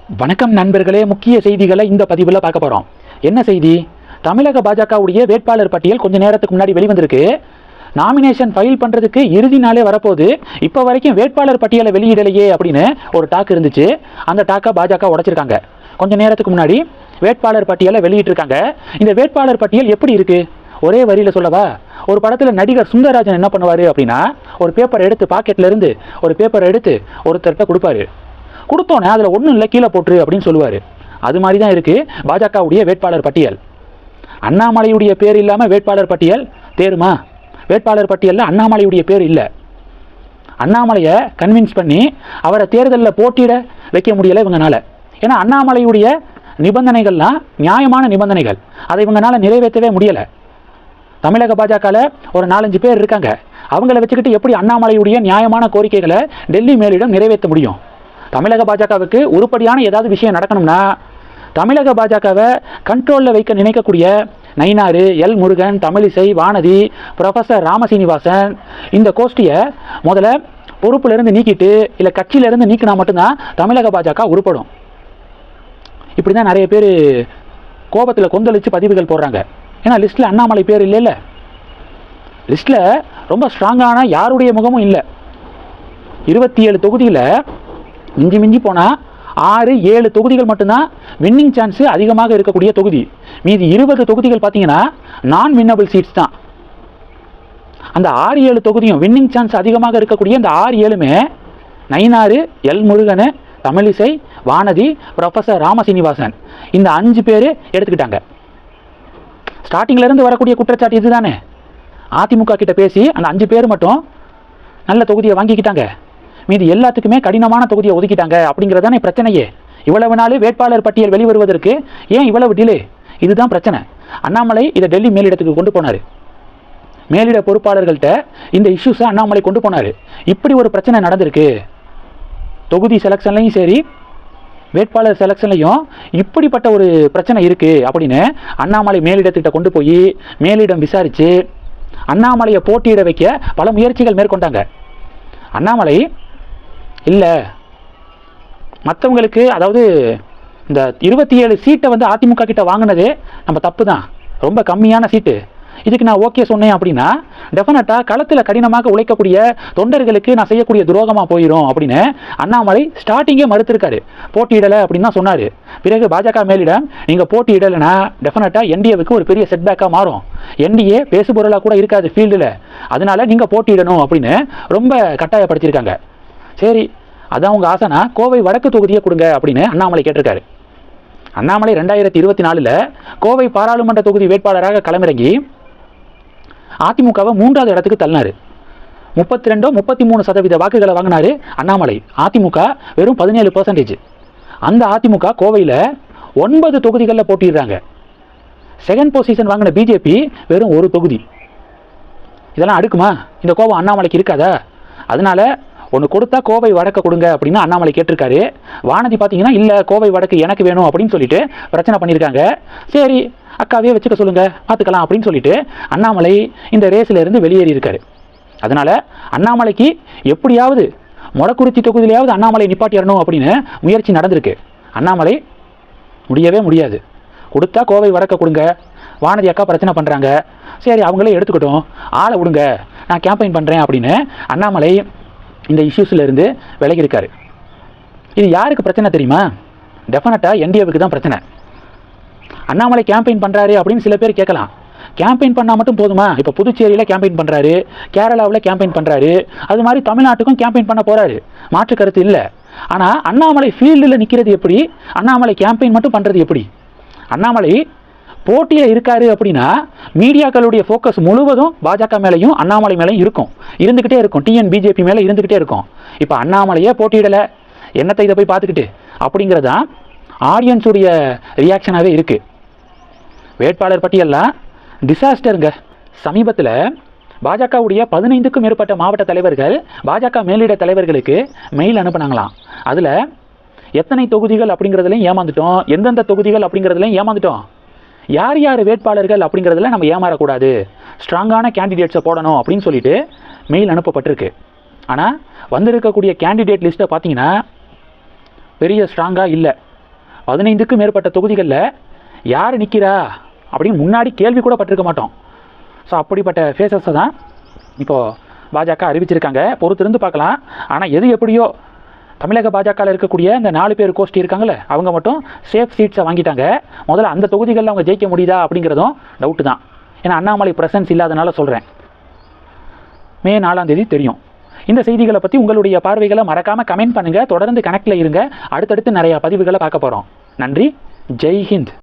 வணக்கம் நண்பர்களே, முக்கிய செய்திகளை இந்த பதிவில் பார்க்க போகிறோம். என்ன செய்தி? தமிழக பாஜகவுடைய வேட்பாளர் பட்டியல் கொஞ்சம் நேரத்துக்கு முன்னாடி வெளிவந்திருக்கு. நாமினேஷன் ஃபைல் பண்ணுறதுக்கு இறுதி நாளே வரப்போகுது. இப்போ வரைக்கும் வேட்பாளர் பட்டியலை வெளியிடலையே அப்படின்னு ஒரு டாக் இருந்துச்சு. அந்த டாக்கை பாஜக உடைச்சிருக்காங்க. கொஞ்சம் நேரத்துக்கு முன்னாடி வேட்பாளர் பட்டியலை வெளியிட்டிருக்காங்க. இந்த வேட்பாளர் பட்டியல் எப்படி இருக்கு? ஒரே வரியில் சொல்லவா? ஒரு படத்தில் நடிகர் சுந்தரராஜன் என்ன பண்ணுவார் அப்படின்னா, ஒரு பேப்பர் எடுத்து பாக்கெட்ல இருந்து ஒரு பேப்பர் எடுத்து ஒருத்தர்கிட்ட கொடுப்பாரு. கொடுத்தோன்னே அதில் ஒன்றும் இல்லை, கீழே போட்டுரு அப்படின்னு சொல்லுவார். அது மாதிரி தான் இருக்குது பாஜகவுடைய வேட்பாளர் பட்டியல். அண்ணாமலையுடைய பேர் இல்லாமல் வேட்பாளர் பட்டியல் தேருமா? வேட்பாளர் பட்டியலில் அண்ணாமலையுடைய பேர் இல்லை. அண்ணாமலையை கன்வின்ஸ் பண்ணி அவரை தேர்தலில் போட்டியிட வைக்க முடியலை இவங்கனால. ஏன்னா அண்ணாமலையுடைய நிபந்தனைகள்லாம் நியாயமான நிபந்தனைகள், அதை இவங்களால நிறைவேற்றவே முடியலை. தமிழக பாஜகவில் ஒரு 4-5 பேர் இருக்காங்க. அவங்கள வச்சுக்கிட்டு எப்படி அண்ணாமலையுடைய நியாயமான கோரிக்கைகளை டெல்லி மேலிடம் நிறைவேற்ற முடியும்? தமிழக பாஜகவுக்கு உருப்படியான ஏதாவது விஷயம் நடக்கணும்னா தமிழக பாஜகவை கண்ட்ரோலில் வைக்க நினைக்கக்கூடிய நயினார், எல் முருகன், தமிழிசை, வானதி, ப்ரொஃபஸர் ராமசீனிவாசன், இந்த கோஷ்டியை முதல்ல பொறுப்பிலிருந்து நீக்கிட்டு இல்லை கட்சியிலிருந்து நீக்கினா மட்டும்தான் தமிழக பாஜக உருப்படும். இப்படி தான் நிறைய பேர் கோபத்தில் கொந்தளித்து பதிவுகள் போடுறாங்க. ஏன்னா லிஸ்ட்டில் அண்ணாமலை பேர் இல்லைல்ல. லிஸ்ட்டில் ரொம்ப ஸ்ட்ராங்கான யாருடைய முகமும் இல்லை. 27 தொகுதியில் மிஞ்சி மிஞ்சி போனால் 6-7 தொகுதிகள் மட்டும்தான் வின்னிங் சான்ஸு அதிகமாக இருக்கக்கூடிய தொகுதி. மீதி 20 தொகுதிகள் பார்த்தீங்கன்னா நான் வின்னபிள் சீட்ஸ் தான். அந்த 6-7 தொகுதியும் வின்னிங் சான்ஸ் அதிகமாக இருக்கக்கூடிய அந்த 6-7மே நயினார், எல் முருகன், தமிழிசை, வானதி, ப்ரொஃபஸர் ராமசீனிவாசன், இந்த 5 பேர் எடுத்துக்கிட்டாங்க. ஸ்டார்டிங்லேருந்து வரக்கூடிய குற்றச்சாட்டு இது தானே. அதிமுக கிட்ட பேசி அந்த 5 பேர் மட்டும் நல்ல தொகுதியை வாங்கிக்கிட்டாங்க. மீது எல்லாத்துக்குமே கடினமான தொகுதியை ஒதுக்கிட்டாங்க. அப்படிங்கிறதானே பிரச்சனையே. இவ்வளவு நாள் வேட்பாளர் பட்டியல் வெளிவருவதற்கு ஏன் இவ்வளவு டிலே? இதுதான் பிரச்சனை. அண்ணாமலை இதை டெல்லி மேலிடத்துக்கு கொண்டு போனார். மேலிட பொறுப்பாளர்கள்ட்ட இந்த இஷ்யூஸை அண்ணாமலை கொண்டு போனார். இப்படி ஒரு பிரச்சனை நடந்திருக்கு. தொகுதி செலெக்ஷன்லையும் சரி, வேட்பாளர் செலெக்ஷன்லையும் இப்படிப்பட்ட ஒரு பிரச்சனை இருக்குது அப்படின்னு அண்ணாமலை மேலிடத்திட்ட கொண்டு போய் மேலிடம் விசாரித்து அண்ணாமலையை போட்டியிட வைக்க பல முயற்சிகள் மேற்கொண்டாங்க. அண்ணாமலை இல்லை, மற்றவங்களுக்கு, அதாவது இந்த 27 சீட்டை வந்து அதிமுக கிட்ட வாங்கினதே நம்ம தப்பு தான், ரொம்ப கம்மியான சீட்டு, இதுக்கு நான் ஓகே சொன்னேன் அப்படின்னா டெஃபினட்டாக களத்தில் கடினமாக உழைக்கக்கூடிய தொண்டர்களுக்கு நான் செய்யக்கூடிய துரோகமாக போயிடும் அப்படின்னு அண்ணாமலை ஸ்டார்டிங்கே மறுத்திருக்காரு. போட்டியிடலை அப்படின்னு தான் சொன்னார். பிறகு பாஜக மேலிடம் நீங்கள் போட்டியிடலைன்னா டெஃபினட்டாக என்டிஏவுக்கு ஒரு பெரிய செட்பேக்காக மாறும், என்டிஏ பேசுபொருளாக கூட இருக்காது ஃபீல்டில், அதனால நீங்கள் போட்டியிடணும் அப்படின்னு ரொம்ப கட்டாயப்படுத்தியிருக்காங்க. சரி, அதான் உங்கள் ஆசைனா கோவை வடக்கு தொகுதியை கொடுங்க அப்படின்னு அண்ணாமலை கேட்டிருக்காரு. அண்ணாமலை 2024 கோவை பாராளுமன்ற தொகுதி வேட்பாளராக களமிறங்கி அதிமுகவை 3வது இடத்துக்கு தள்ளினார். 32-33% வாக்குகளை வாங்கினார் அண்ணாமலை. அதிமுக வெறும் 17%. அந்த அதிமுக கோவையில் 9 தொகுதிகளில் போட்டிடுறாங்க. செகண்ட் பொசிஷன் வாங்கின பிஜேபி வெறும் 1 தொகுதி. இதெல்லாம் அடுக்குமா? இந்த கோபம் அண்ணாமலைக்கு இருக்காதா? அதனால ஒன்று கொடுத்தா கோவை வடக்கு கொடுங்க அப்படின்னு அண்ணாமலை கேட்டிருக்காரு. வானதி பார்த்தீங்கன்னா இல்லை, கோவை வடக்கு எனக்கு வேணும் அப்படின்னு சொல்லிட்டு பிரச்சனை பண்ணியிருக்காங்க. சரி, அக்காவே வச்சுக்க சொல்லுங்க, பார்த்துக்கலாம் அப்படின்னு சொல்லிட்டு அண்ணாமலை இந்த ரேஸில் இருந்து வெளியேறி இருக்காரு. அதனால அண்ணாமலைக்கு எப்படியாவது மொடக்குறிச்சி தொகுதியிலையாவது அண்ணாமலை நிப்பாட்டிடணும் அப்படின்னு முயற்சி நடந்திருக்கு. அண்ணாமலை முடியவே முடியாது. கொடுத்தா கோவை வடக்க கொடுங்க, வானதி அக்கா பிரச்சனை பண்ணுறாங்க, சரி அவங்களே எடுத்துக்கிட்டோம், ஆளை விடுங்க, நான் கேம்பெயின் பண்ணுறேன் அப்படின்னு அண்ணாமலை இந்த இஷ்யூஸில் இருந்து விலகியிருக்காரு. இது யாருக்கு பிரச்சனை தெரியுமா? டெஃபினட்டாக என்டிஏவுக்கு தான் பிரச்சனை. அண்ணாமலை கேம்பெயின் பண்ணுறாரு அப்படின்னு சில பேர் கேட்கலாம். கேம்பெயின் பண்ணால் மட்டும் போதுமா? இப்போ புதுச்சேரியில் கேம்பெயின் பண்ணுறாரு, கேரளாவில் கேம்பெயின் பண்ணுறாரு, அது மாதிரி தமிழ்நாட்டுக்கும் கேம்பெயின் பண்ண போகிறாரு, மாற்று கருத்து இல்லை. ஆனால் அண்ணாமலை ஃபீல்டில் நிற்கிறது எப்படி? அண்ணாமலை கேம்பெயின் மட்டும் பண்ணுறது எப்படி? அண்ணாமலை போட்டியில் இருக்காரு அப்படின்னா மீடியாக்களுடைய ஃபோக்கஸ் முழுவதும் பாஜக மேலேயும் அண்ணாமலை மேலேயும் இருக்கும், இருந்துக்கிட்டே இருக்கும், டிஎன்-பிஜேபி மேலே இருந்துக்கிட்டே இருக்கும். இப்போ அண்ணாமலையே போட்டியிடலை, என்னத்தை இதை போய் பார்த்துக்கிட்டு அப்படிங்கிறதான் ஆடியன்ஸுடைய ரியாக்ஷனாகவே இருக்குது. வேட்பாளர் பட்டியல்லாம் டிசாஸ்டருங்க. சமீபத்தில் பாஜகவுடைய 15க்கும் மேற்பட்ட மாவட்ட தலைவர்கள் பாஜக மேலிட தலைவர்களுக்கு மெயில் அனுப்புனாங்களாம். அதில் எத்தனை தொகுதிகள் அப்படிங்கிறதுலையும் ஏமாந்துட்டோம், எந்தெந்த தொகுதிகள் அப்படிங்கிறதுலையும் ஏமாந்துட்டோம், யார் யார் வேட்பாளர்கள் அப்படிங்கிறதுல நம்ம ஏமாறக்கூடாது, ஸ்ட்ராங்கான கேண்டிடேட்ஸை போடணும் அப்படின்னு சொல்லிட்டு மெயில் அனுப்பப்பட்டிருக்கு. ஆனால் வந்திருக்கக்கூடிய கேண்டிடேட் லிஸ்ட்டை பார்த்தீங்கன்னா பெரிய ஸ்ட்ராங்காக இல்லை. 15க்கும் மேற்பட்ட தொகுதிகளில் யார் நிற்கிறா அப்படின்னு முன்னாடி கேள்வி கூட பட்டிருக்க மாட்டோம். ஸோ அப்படிப்பட்ட ஃபேஸஸை தான் இப்போது பாஜக அறிவிச்சிருக்காங்க. பொறுத்திருந்து பார்க்கலாம். ஆனால் எது எப்படியோ தமிழக பாஜகவில் இருக்கக்கூடிய இந்த 4 பேர் கோஷ்டி இருக்காங்களே, அவங்க மட்டும் சேஃப் சீட்ஸை வாங்கிட்டாங்க. முதல்ல அந்த தொகுதிகளில் அவங்க ஜெயிக்க முடியுதா அப்படிங்கிறதும் டவுட்டு தான். ஏன்னா அண்ணாமலை ப்ரெசன்ஸ் இல்லாதனால சொல்கிறேன். மே 4ஆம் தேதி தெரியும். இந்த செய்திகளை பற்றி உங்களுடைய பார்வைகளை மறக்காமல் கமெண்ட் பண்ணுங்கள். தொடர்ந்து கனெக்டில் இருங்க. அடுத்தடுத்து நிறையா பதிவுகளை பார்க்க போகிறோம். நன்றி. ஜெய் ஹிந்த்.